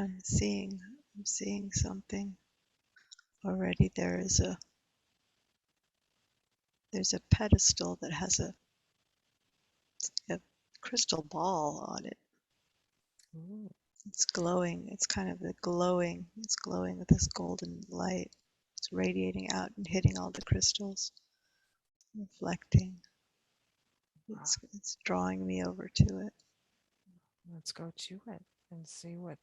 I'm seeing something already. There's a pedestal that has a crystal ball on it. Ooh, It's glowing. It's kind of glowing. It's glowing with this golden light. It's radiating out and hitting all the crystals, reflecting. wow. It's drawing me over to it. Let's go to it and see what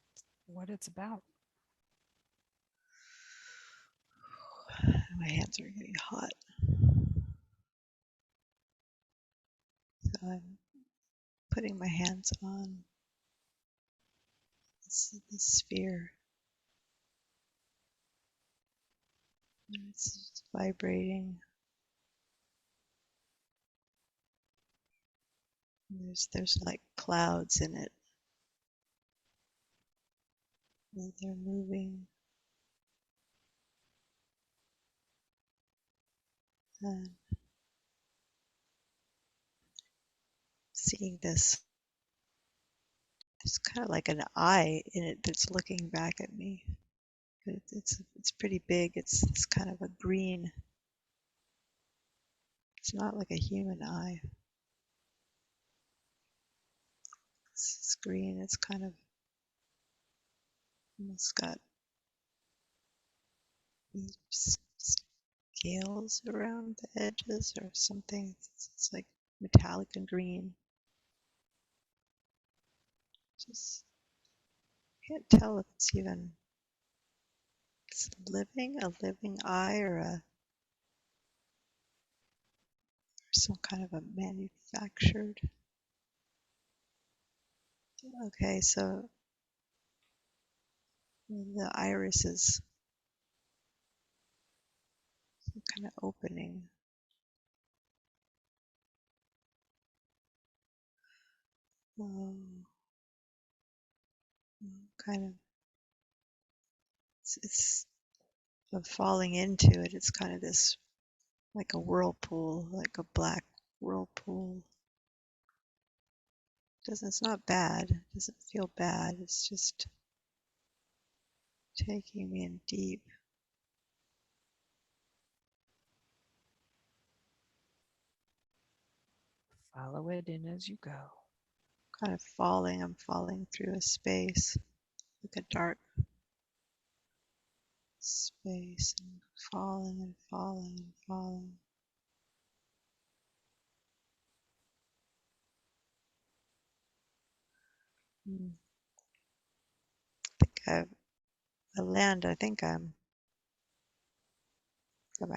it's about. My hands are getting hot. So I'm putting my hands on this sphere. And it's vibrating. There's like clouds in it. And they're moving. And seeing this, there's kind of like an eye in it that's looking back at me. It's pretty big. It's kind of a green. It's not like a human eye. It's green. It's kind of almost got these scales around the edges or something. It's like metallic and green. Just can't tell if it's even a living eye or some kind of a manufactured. Okay, so the iris is kind of opening. Um, kind of, it's falling into it. It's kind of this like a whirlpool, like a black whirlpool. It's not bad. It doesn't feel bad. It's just taking me in deep. Follow it in as you go. Kind of falling. I'm falling through a space, like a dark space, and falling and falling and falling. Hmm. I think I'm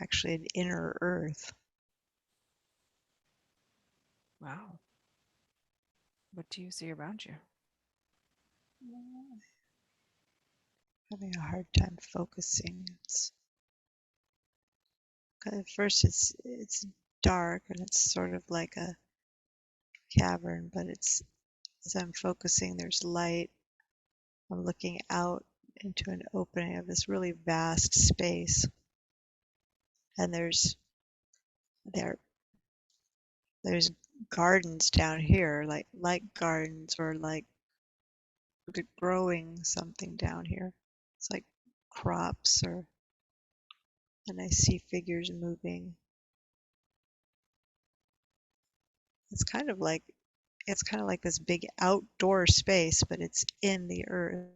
actually an inner Earth. Wow. What do you see around you? Having a hard time focusing. It's at first it's dark and it's sort of like a cavern, but it's as I'm focusing, there's light. I'm looking out into an opening of this really vast space, and there there's gardens down here, like gardens or like growing something down here. It's like crops or and I see figures moving. It's kind of like this big outdoor space, but it's in the earth.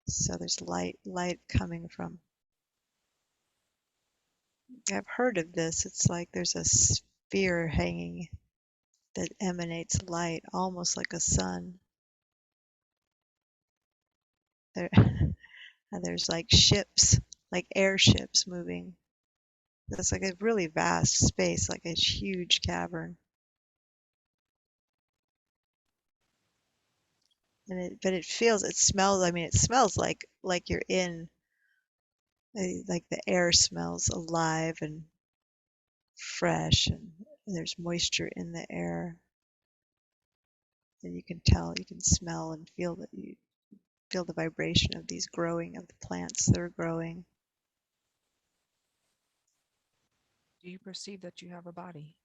So there's light coming from. I've heard of this. It's like there's a sphere hanging that emanates light, almost like a sun. There, and there's like ships, like airships moving. It's like a really vast space, like a huge cavern. But it smells. I mean, it smells like you're in, like the air smells alive and fresh, and there's moisture in the air, and you can smell and feel that you feel the vibration of these growing of the plants that are growing. Do you perceive that you have a body?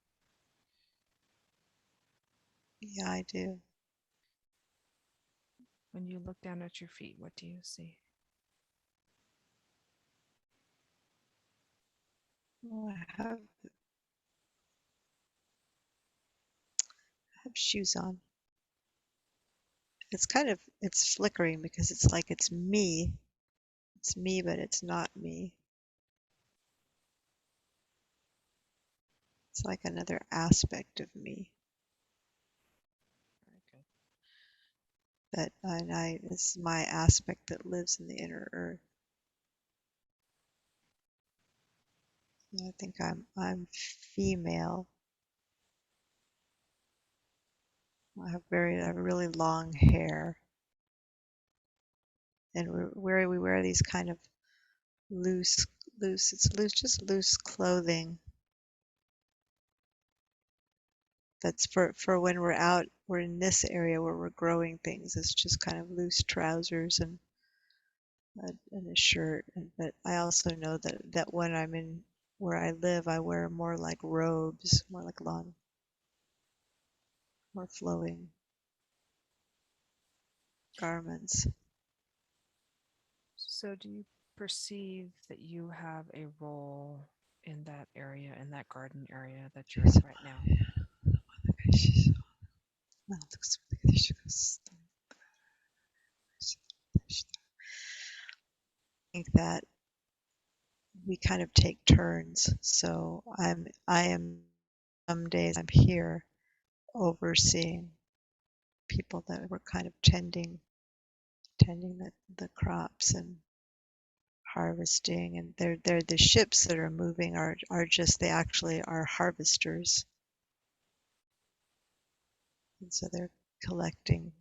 Yeah, I do. When you look down at your feet, what do you see? Well, I have shoes on. It's flickering because it's like it's me. It's me, but it's not me. It's like another aspect of me Very good. this is my aspect that lives in the inner earth. And I think I'm female. I have really long hair, and we wear these kind of loose just loose clothing. That's for when we're out. We're in this area where we're growing things. It's just kind of loose trousers and a shirt. But I also know that when I'm in where I live, I wear more like robes, more like long, more flowing garments. So, do you perceive that you have a role in that area, in that garden area that you're in right now? I think that we kind of take turns. So I am some days I'm here overseeing people that were kind of tending the crops and harvesting, and they're the ships that are moving are just they actually are harvesters, and so they're collecting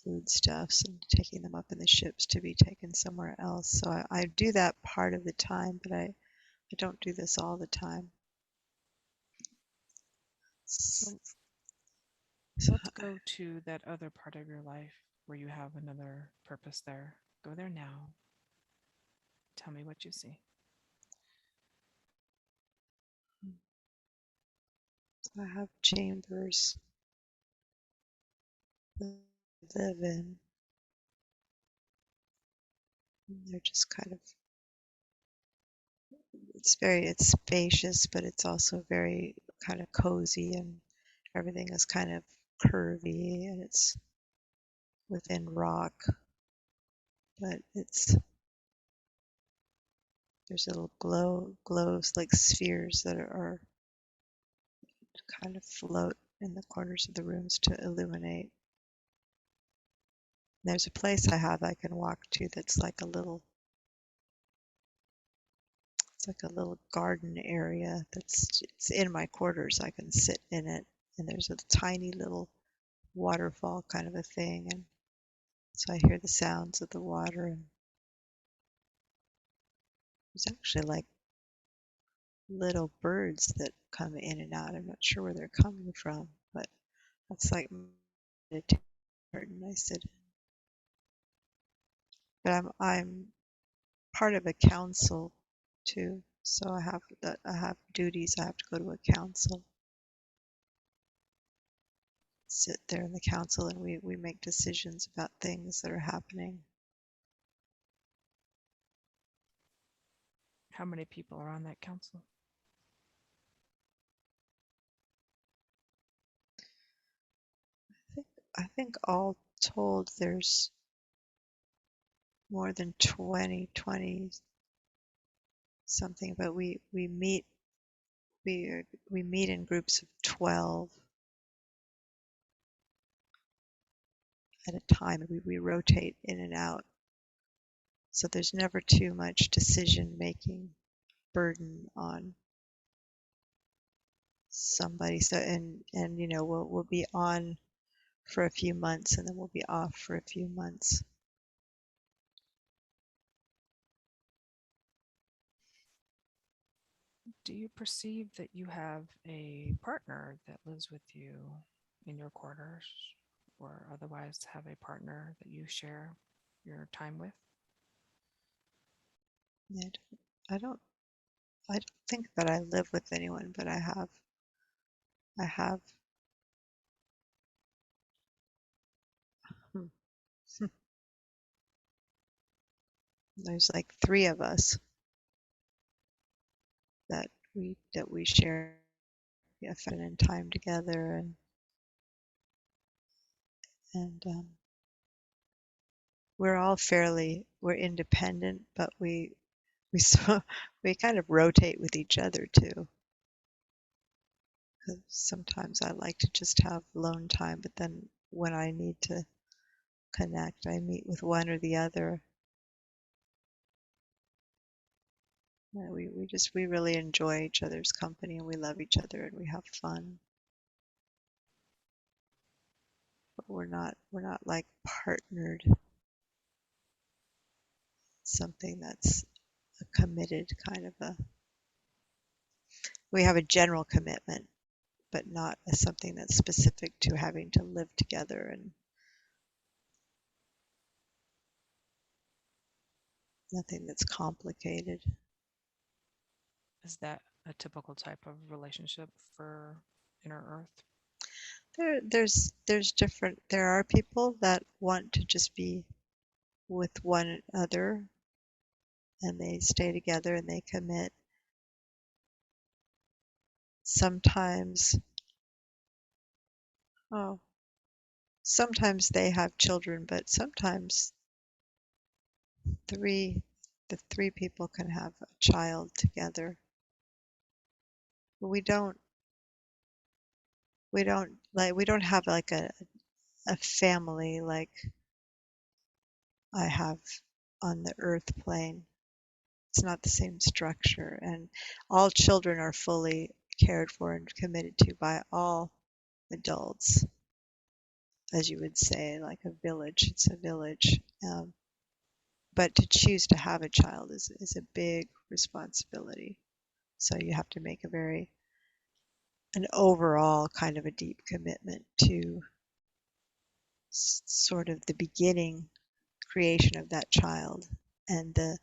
foodstuffs and taking them up in the ships to be taken somewhere else. So I do that part of the time, but I don't do this all the time. So, So let's go to that other part of your life where you have another purpose there. Go there now. Tell me what you see. I have chambers that I live in. And they're just kind of it's spacious, but it's also very kind of cozy, and everything is kind of curvy, and it's within rock, but there's little glows like spheres that are kind of float in the corners of the rooms to illuminate. There's a place I can walk to that's like a little it's like a little garden area it's in my quarters. I can sit in it, and there's a tiny little waterfall kind of a thing, and so I hear the sounds of the water, and there's actually like little birds that come in and out. I'm not sure where they're coming from, but that's like my meditation garden I sit in. But I'm part of a council too, so I have duties. I have to go to a council, sit there in the council, and we make decisions about things that are happening. How many people are on that council? I think all told there's more than 20 something, but we we meet in groups of 12 at a time. We rotate in and out, so there's never too much decision making burden on somebody. So and we'll be on for a few months, and then we'll be off for a few months. Do you perceive that you have a partner that lives with you in your quarters or otherwise have a partner that you share your time with? And I don't I don't think that I live with anyone, but I have There's like three of us that we share affection and time together, and we're independent, but we so we kind of rotate with each other too. 'Cause sometimes I like to just have alone time, but then when I need to connect, I meet with one or the other. We really enjoy each other's company, and we love each other, and we have fun. But we're not like partnered, something that's a committed kind of a. We have a general commitment, but not as something that's specific to having to live together, and nothing that's complicated. Is that a typical type of relationship for Inner Earth? There's different. There are people that want to just be with one another, and they stay together and they commit. Sometimes, oh, sometimes they have children, but sometimes three, the three people can have a child together. We we don't have like a family like I have on the earth plane. It's not the same structure, and all children are fully cared for and committed to by all adults, as you would say, like a village. It's a village. But to choose to have a child is a big responsibility. So you have to make an overall kind of a deep commitment to sort of the beginning creation of that child, and the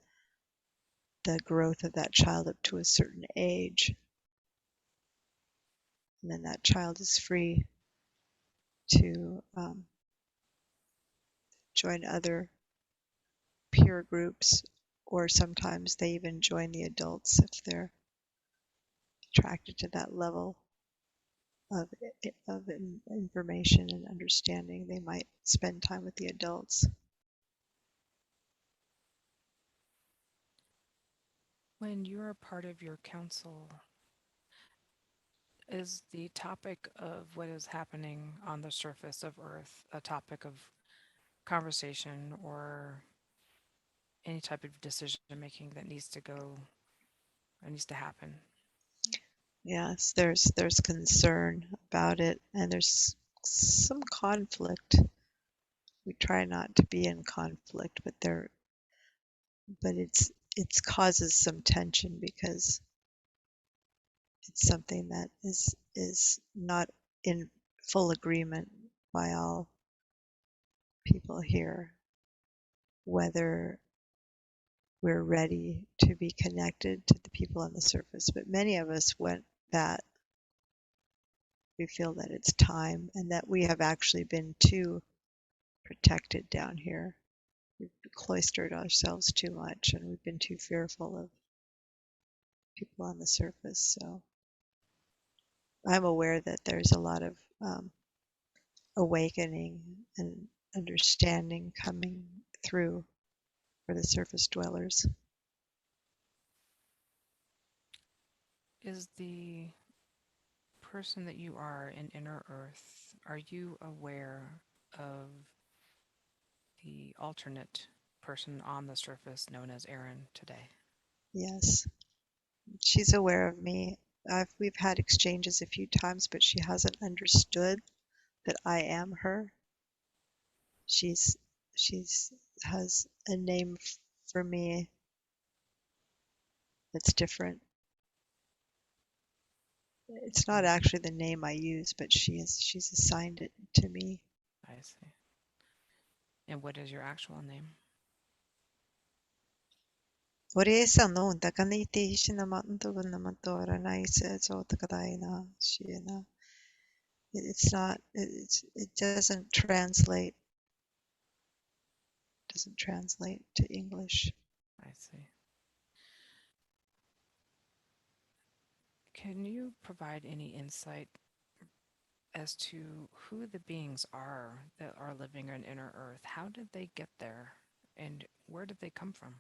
growth of that child up to a certain age. And then that child is free to join other peer groups, or sometimes they even join the adults if they're attracted to that level of, of information and understanding. They might spend time with the adults. When you're a part of your council, is the topic of what is happening on the surface of Earth a topic of conversation or any type of decision making that needs to go or needs to happen? Yes, there's concern about it, and there's some conflict. We try not to be in conflict, but it's causes some tension because it's something that is not in full agreement by all people here, whether we're ready to be connected to the people on the surface. But many of us went that we feel that it's time, and that we have actually been too protected down here. We've cloistered ourselves too much, and we've been too fearful of people on the surface. So I'm aware that there's a lot of awakening and understanding coming through for the surface dwellers. Is the person that you are in Inner Earth, are you aware of the alternate person on the surface known as Erin today? Yes, she's aware of me. We've had exchanges a few times, but she hasn't understood that I am her. She's she's has a name for me that's different. It's not actually the name I use, but she's assigned it to me. I see. And what is your actual name? Oresa no takaniti shinamanto vanamatora naisa so takadaina shina. It's not. It doesn't translate to English. I see. Can you provide any insight as to who the beings are that are living on inner earth? How did they get there? And where did they come from?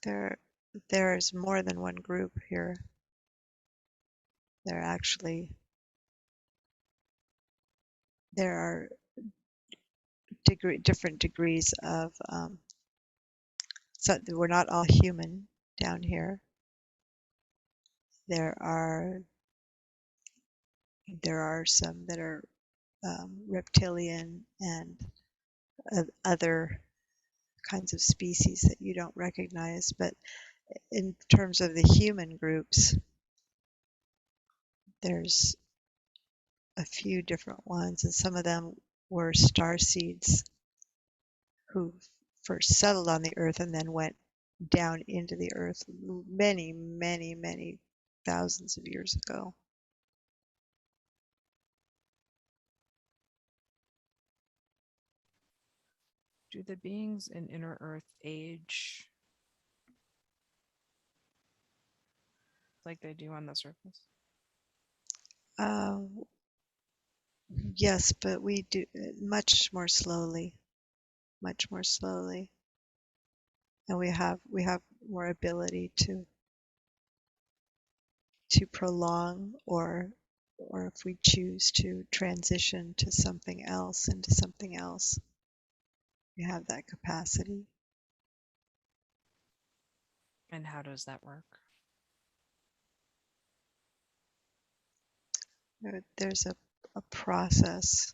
There, there's more than one group here. There actually, there are different degrees of, so we're not all human down here. There are some that are reptilian and other kinds of species that you don't recognize. But in terms of the human groups, there's a few different ones, and some of them were star seeds who first settled on the earth and then went down into the earth many, many, many thousands of years ago. Do the beings in inner earth age like they do on the surface? Uh, yes, but we do much more slowly, much more slowly, and we have more ability to prolong or if we choose to transition to something else into something else, we have that capacity. And how does that work? There's a process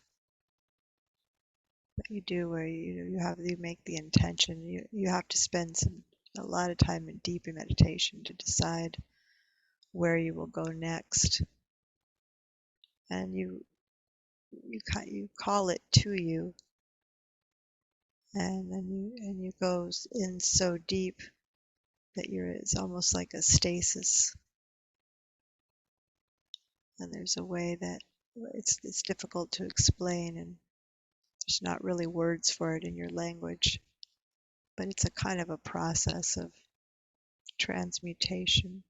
that you do where you make the intention. You have to spend a lot of time in deep meditation to decide where you will go next, and you call it to you, and then you go in so deep that it's almost like a stasis. And there's a way that it's difficult to explain, and there's not really words for it in your language, but it's a kind of a process of transmutation.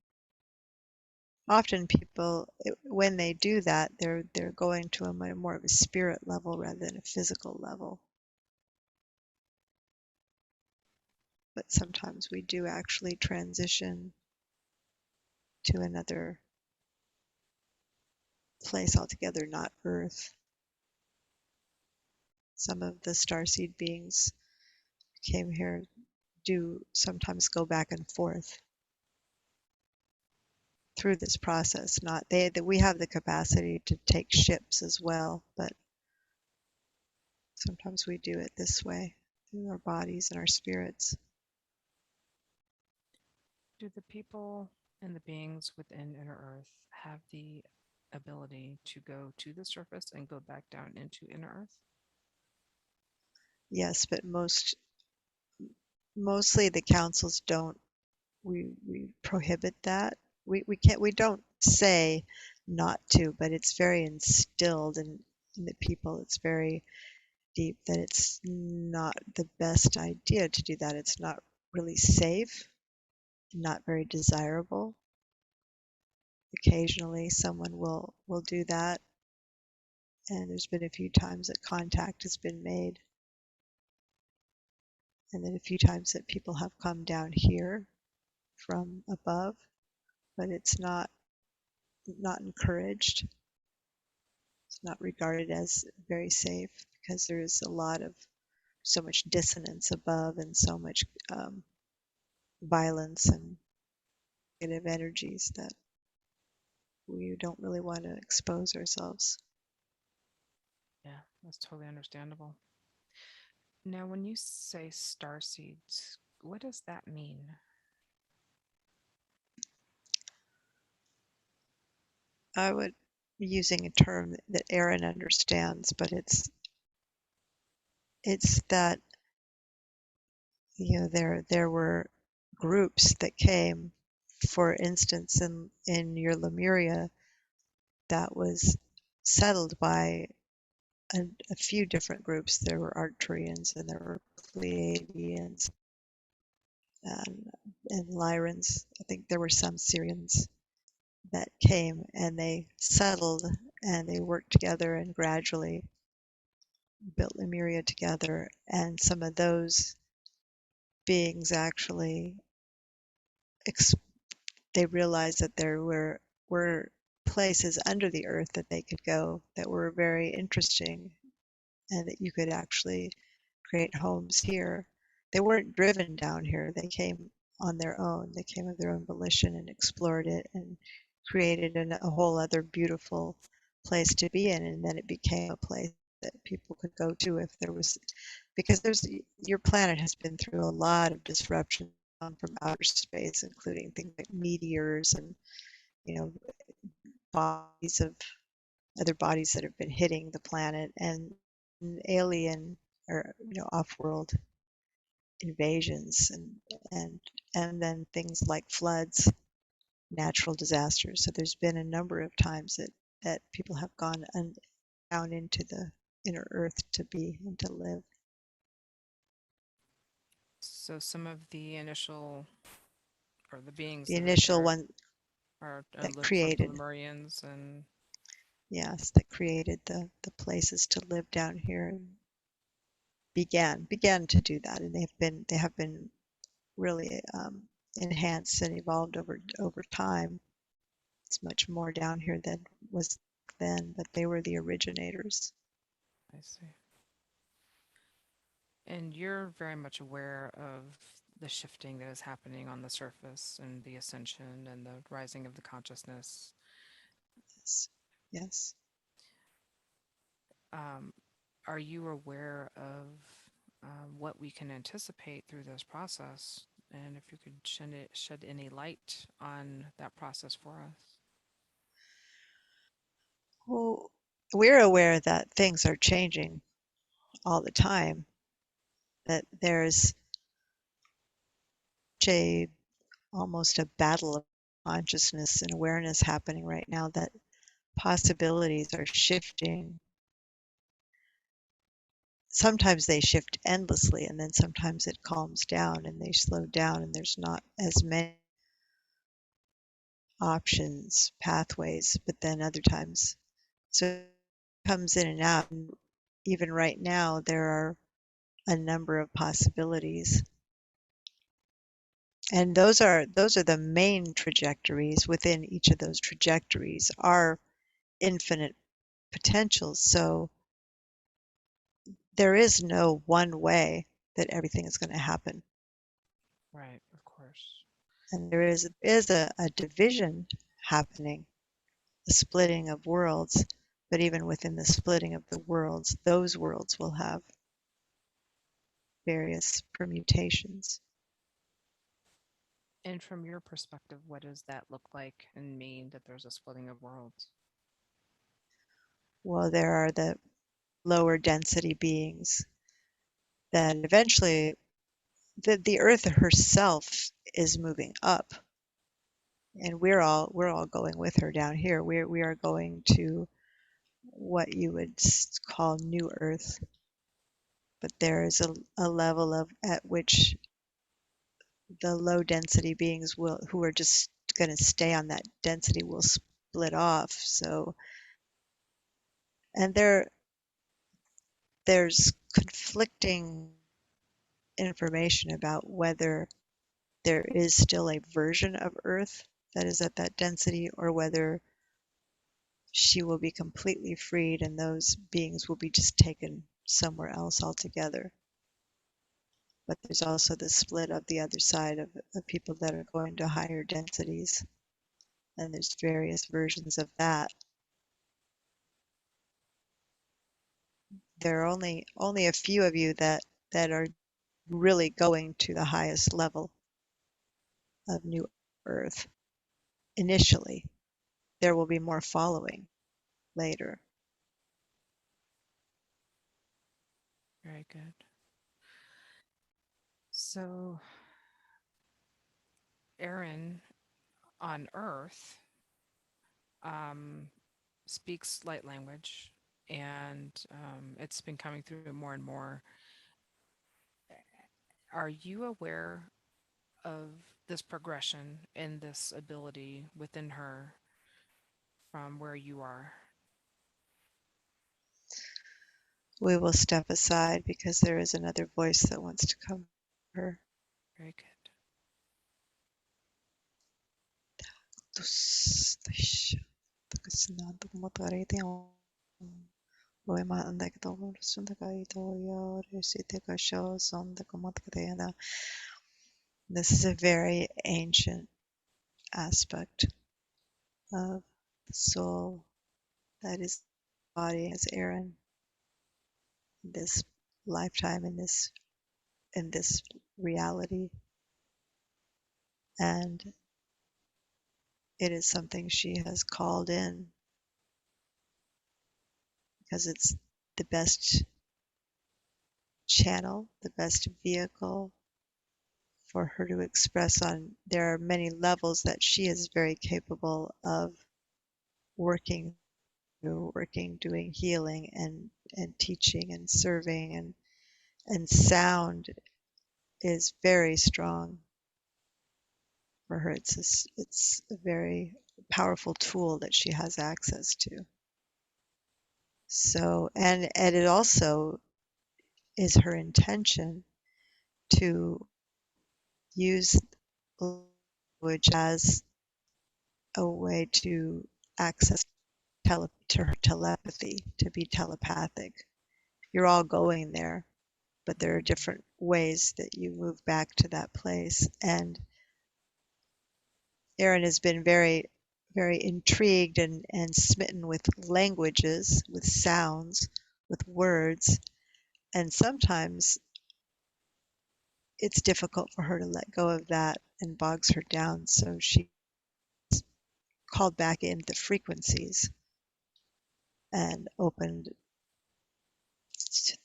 Often people, when they do that, they're going to a more of a spirit level rather than a physical level. But sometimes we do actually transition to another place altogether, not Earth. Some of the starseed beings came here do sometimes go back and forth through this process. Not that we have the capacity to take ships as well, but sometimes we do it this way through our bodies and our spirits. Do the people and the beings within inner earth have the ability to go to the surface and go back down into inner earth? Yes, but mostly the councils don't. We prohibit that. We don't say not to, but it's very instilled in the people. It's very deep that it's not the best idea to do that. It's not really safe, not very desirable. Occasionally someone will do that, and there's been a few times that contact has been made, and then a few times that people have come down here from above, but it's not encouraged. It's not regarded as very safe because there is so much dissonance above and so much violence and negative energies that we don't really want to expose ourselves. Yeah, that's totally understandable. Now, when you say star seeds, what does that mean? I would be using a term that Aaron understands, but it's that there were groups that came, for instance, in your Lemuria, that was settled by a few different groups. There were Arcturians and there were Pleiadians and, and Lyrans. I think there were some Syrians that came and they settled and they worked together and gradually built Lemuria together. And some of those beings actually ex- they realized that there were places under the earth that they could go that were very interesting and that you could actually create homes here. They weren't driven down here. They came on their own. They came of their own volition and explored it and created a whole other beautiful place to be in. And then it became a place that people could go to if there was, because there's your planet has been through a lot of disruption from outer space, including things like meteors and you know bodies of other bodies that have been hitting the planet and alien or off-world invasions and and then things like floods, natural disasters. So there's been a number of times that people have gone down into the inner earth to be and to live. So some of the initial or the beings The that are initial there one are that look from the created, Lemurians and yes, that created the places to live down here and began to do that, and they have been really enhanced and evolved over time. It's much more down here than was then, but they were the originators. I see. And you're very much aware of the shifting that is happening on the surface and the ascension and the rising of the consciousness. Yes. Yes. Um, are you aware of what we can anticipate through this process? And if you could shed any light on that process for us. Well, we're aware that things are changing all the time, that there's a almost a battle of consciousness and awareness happening right now, that possibilities are shifting. Sometimes they shift endlessly, and then sometimes it calms down and they slow down, and there's not as many options, pathways, but then other times. So it comes in and out. And even right now, there are a number of possibilities. And those are the main trajectories. Within each of those trajectories are infinite potentials. So there is no one way that everything is going to happen. Right, of course. And there is a division happening, a splitting of worlds. But even within the splitting of the worlds, those worlds will have various permutations. And from your perspective, what does that look like and mean that there's a splitting of worlds? Well, there are the lower density beings that eventually the earth herself is moving up, and we're all going with her down here. We are going to what you would call new earth, but there is a level of at which the low density beings will who are just going to stay on that density will split off. So and there's conflicting information about whether there is still a version of earth that is at that density, or whether she will be completely freed and those beings will be just taken somewhere else altogether. But there's also the split of the other side of people that are going to higher densities, and there's various versions of that. There are only a few of you that are really going to the highest level of new earth initially. There will be more following later. Very good. So, Aaron on Earth um, speaks light language and it's been coming through more and more. Are you aware of this progression and this ability within her from where you are? We will step aside because there is another voice that wants to come to her. Very good. This is a very ancient aspect of the soul that is body as Aaron, this lifetime in this reality, and it is something she has called in because it's the best channel, the best vehicle for her to express on. There are many levels that she is very capable of working through, working, doing healing and teaching and serving, and sound is very strong for her. It's a very powerful tool that she has access to. So, and it also is her intention to use language as a way to access to her telepathy, to be telepathic. You're all going there, but there are different ways that you move back to that place. And Erin has been very, very intrigued and smitten with languages, with sounds, with words. And sometimes it's difficult for her to let go of that and bogs her down. So she called back in the frequencies and opened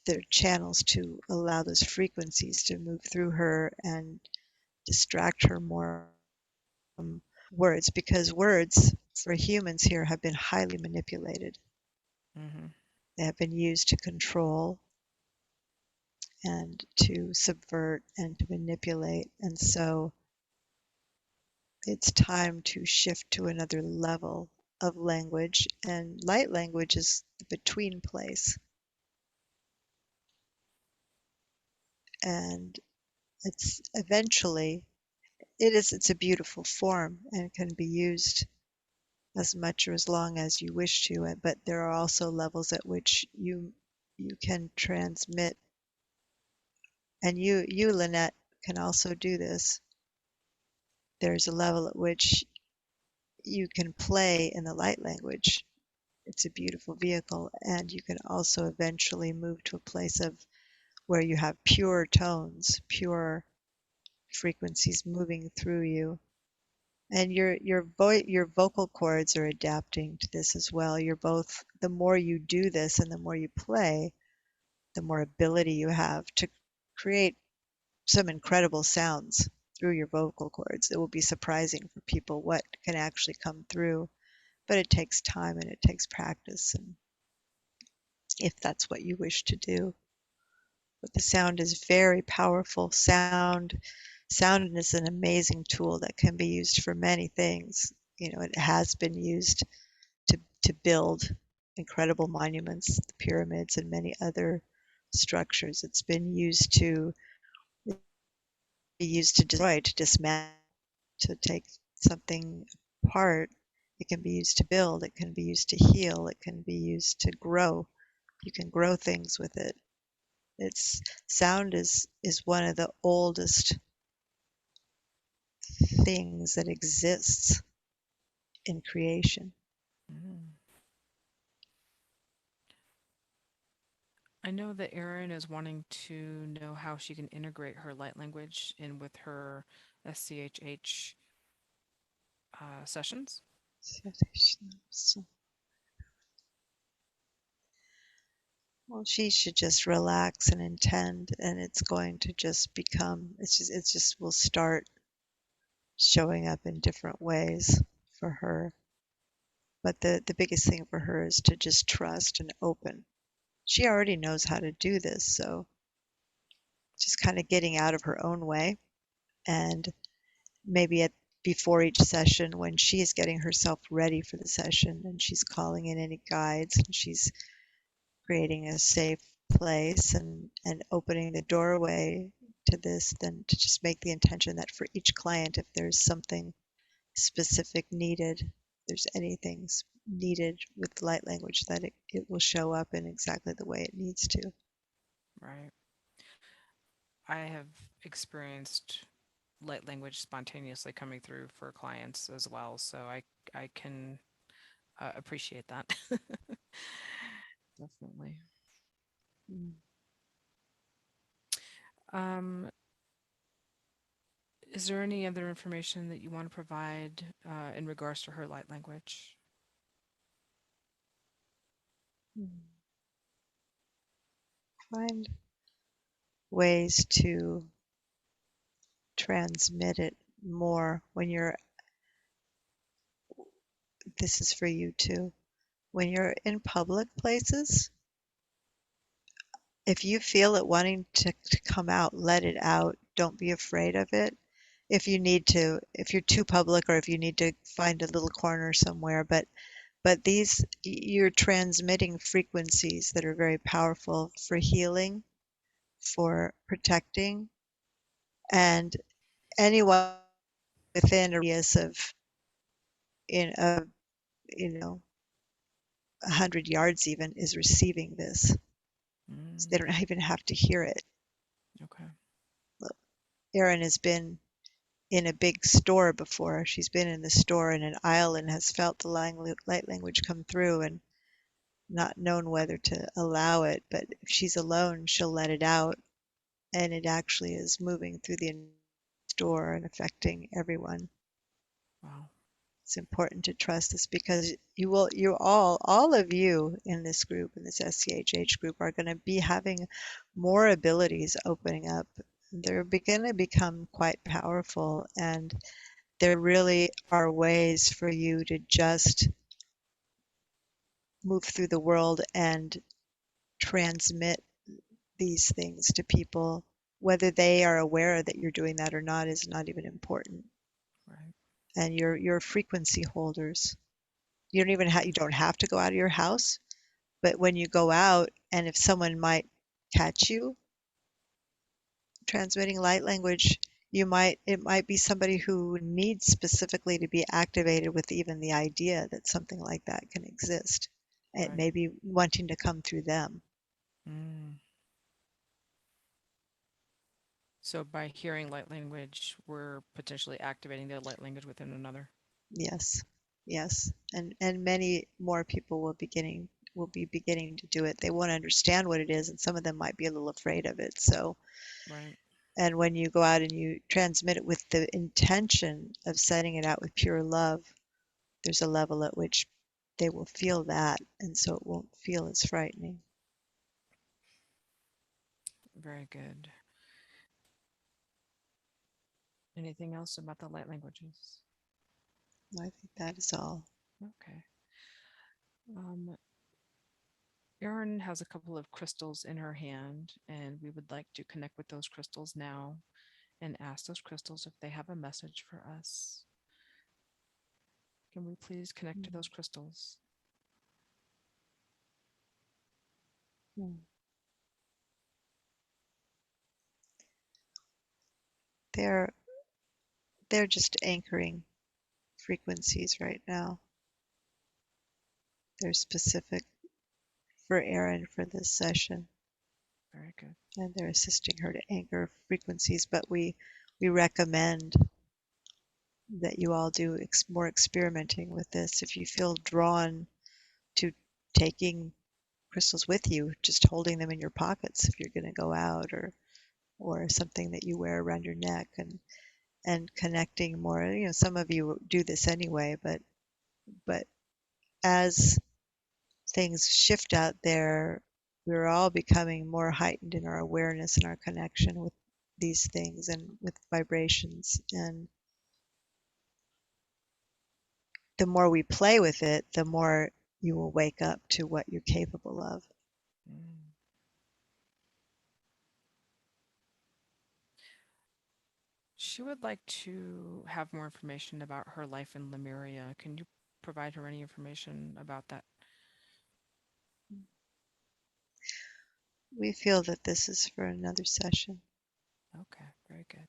their channels to allow those frequencies to move through her and distract her more from words, because words for humans here have been highly manipulated. Mm-hmm. They have been used to control and to subvert and to manipulate. And so it's time to shift to another level of language. And light language is the between place. And it's eventually, it's a beautiful form and can be used as much or as long as you wish to. But there are also levels at which you can transmit, and you Lynette can also do this. There's a level at which you can play in the light language. It's a beautiful vehicle, and you can also eventually move to a place of where you have pure tones, pure frequencies moving through you. And your vocal cords are adapting to this as well. You're both, the more you do this and the more you play, the more ability you have to create some incredible sounds through your vocal cords. It will be surprising for people what can actually come through, but it takes time and it takes practice, and if that's what you wish to do. But the sound is very powerful. Sound is an amazing tool that can be used for many things. You know, it has been used to build incredible monuments, the pyramids, and many other structures. It's been used to destroy, to dismantle, to take something apart. It can be used to build. It can be used to heal. It can be used to grow. You can grow things with it. It's sound is one of the oldest things that exists in creation. Mm. I know that Erin is wanting to know how she can integrate her light language in with her SCHH sessions. So, well, she should just relax and intend, and it's going to just become. It's just will start showing up in different ways for her. But the biggest thing for her is to just trust and open. She already knows how to do this, so just kind of getting out of her own way, and maybe before each session, when she is getting herself ready for the session and she's calling in any guides and she's creating a safe place and opening the doorway to this, then to just make the intention that for each client, if there's something specific needed, there's anything needed with light language, that it will show up in exactly the way it needs to. Right. I have experienced light language spontaneously coming through for clients as well, so I can appreciate that. Definitely. Mm. Um, is there any other information that you want to provide in regards to her light language? Find ways to transmit it more when you're, this is for you too, when you're in public places. If you feel it wanting to come out, let it out. Don't be afraid of it. If you need to, if you're too public, or if you need to find a little corner somewhere, but these, you're transmitting frequencies that are very powerful for healing, for protecting, and anyone within a radius of, in a, you know, 100 yards even, is receiving this. So they Mm, don't even have to hear it. okay. Erin has been in a big store before. She's been in the store in an aisle and has felt the light language come through and not known whether to allow it. But if she's alone, she'll let it out, and it actually is moving through the store and affecting everyone. Wow. It's important to trust this, because all of you in this group, in this SCHH group, are going to be having more abilities opening up. They're going to become quite powerful, and there really are ways for you to just move through the world and transmit these things to people. Whether they are aware that you're doing that or not is not even important. Right. And you're frequency holders. You don't have to go out of your house, but when you go out, and if someone might catch you transmitting light language, it might be somebody who needs specifically to be activated with even the idea that something like that can exist. It Right. may be wanting to come through them. Mm. So by hearing light language, we're potentially activating the light language within another. Yes, yes, and many more people will be beginning to do it. They won't understand what it is, and some of them might be a little afraid of it. So, Right. and when you go out and you transmit it with the intention of setting it out with pure love, there's a level at which they will feel that, and so it won't feel as frightening. Very good. Anything else about the light languages? I think that is all. Okay. Um, Erin has a couple of crystals in her hand, and we would like to connect with those crystals now and ask those crystals if they have a message for us. Can we please connect to those crystals? Mhm. They're they're just anchoring frequencies right now. They're specific for Erin for this session, Very good. and they're assisting her to anchor frequencies. But we recommend that you all do more experimenting with this. If you feel drawn to taking crystals with you, just holding them in your pockets if you're going to go out, or something that you wear around your neck, and connecting more. Some of you do this anyway, but as things shift out there, we're all becoming more heightened in our awareness and our connection with these things and with vibrations. And the more we play with it, the more you will wake up to what you're capable of. Mm. She would like to have more information about her life in Lemuria. Can you provide her any information about that? We feel that this is for another session. Okay, very good.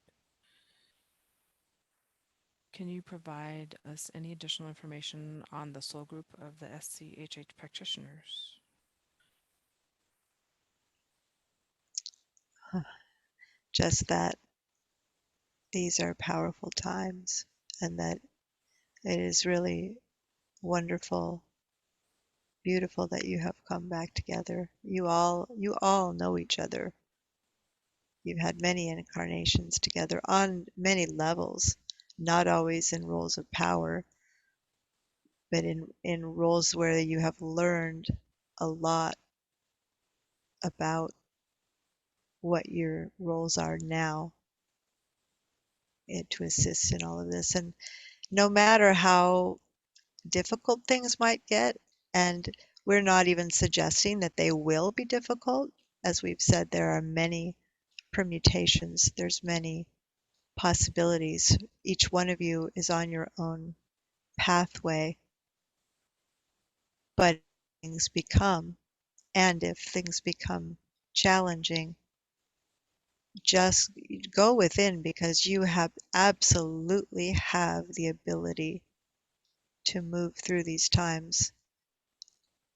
Can you provide us any additional information on the soul group of the SCHH practitioners? Just that these are powerful times and that it is really wonderful, beautiful that you have come back together. You all know each other. You've had many incarnations together on many levels, not always in roles of power, but in roles where you have learned a lot about what your roles are now to assist in all of this. And no matter how difficult things might get, and we're not even suggesting that they will be difficult. As we've said, there are many permutations, there's many possibilities. Each one of you is on your own pathway, but things become, and if things become challenging, just go within because you have absolutely have the ability to move through these times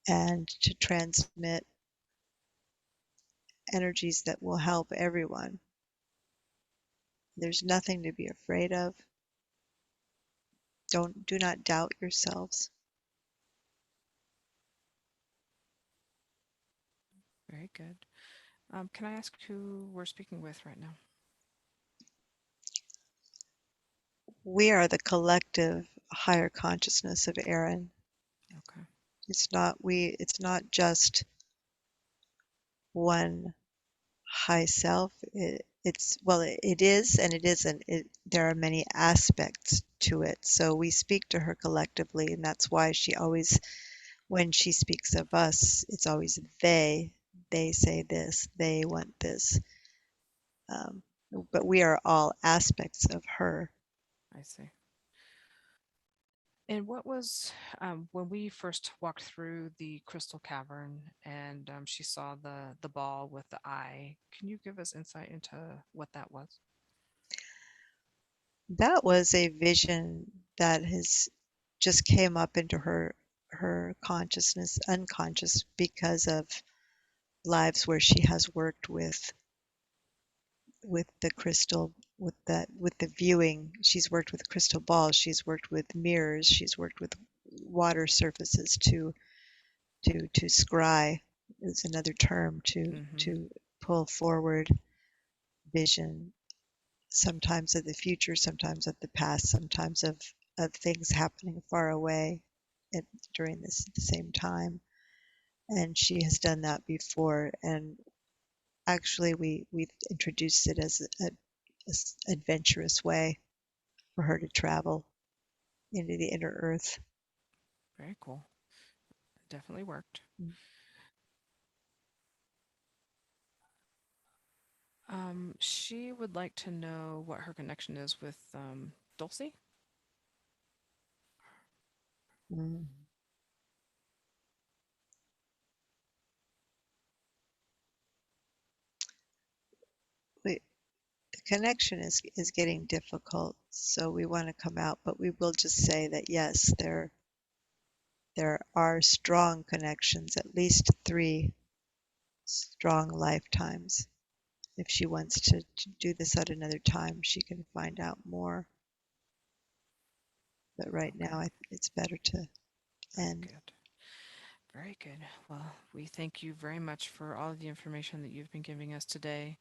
and to transmit energies that will help everyone. There's nothing to be afraid of. Do not doubt yourselves. Very good. Can I ask who we're speaking with right now? We are the collective higher consciousness of Aaron. Okay. It's not just one high self. It's well, it is and it isn't. There are many aspects to it. So we speak to her collectively, and that's why she always, when she speaks of us, it's always they. They say this. They want this. Um, but we are all aspects of her. I see. And what was when we first walked through the crystal cavern and she saw the ball with the eye? Can you give us insight into what that was? That was a vision that has just came up into her consciousness, unconscious, because of lives where she has worked with the crystal, with the viewing. She's worked with crystal balls. She's worked with mirrors. She's worked with water surfaces to scry is another term Mm-hmm. to pull forward vision, sometimes of the future, sometimes of the past, sometimes of things happening far away at, during this the same time. And she has done that before. And actually, we've introduced it as a adventurous way for her to travel into the inner earth. Very cool. Definitely worked. She would like to know what her connection is with Dulcie. Mm. We, the connection is getting difficult, so we want to come out, but we will just say that yes, there are strong connections, at least three strong lifetimes. If she wants to do this at another time, she can find out more. But right Okay, now, it's better to very end. good. Very good. Well, we thank you very much for all of the information that you've been giving us today.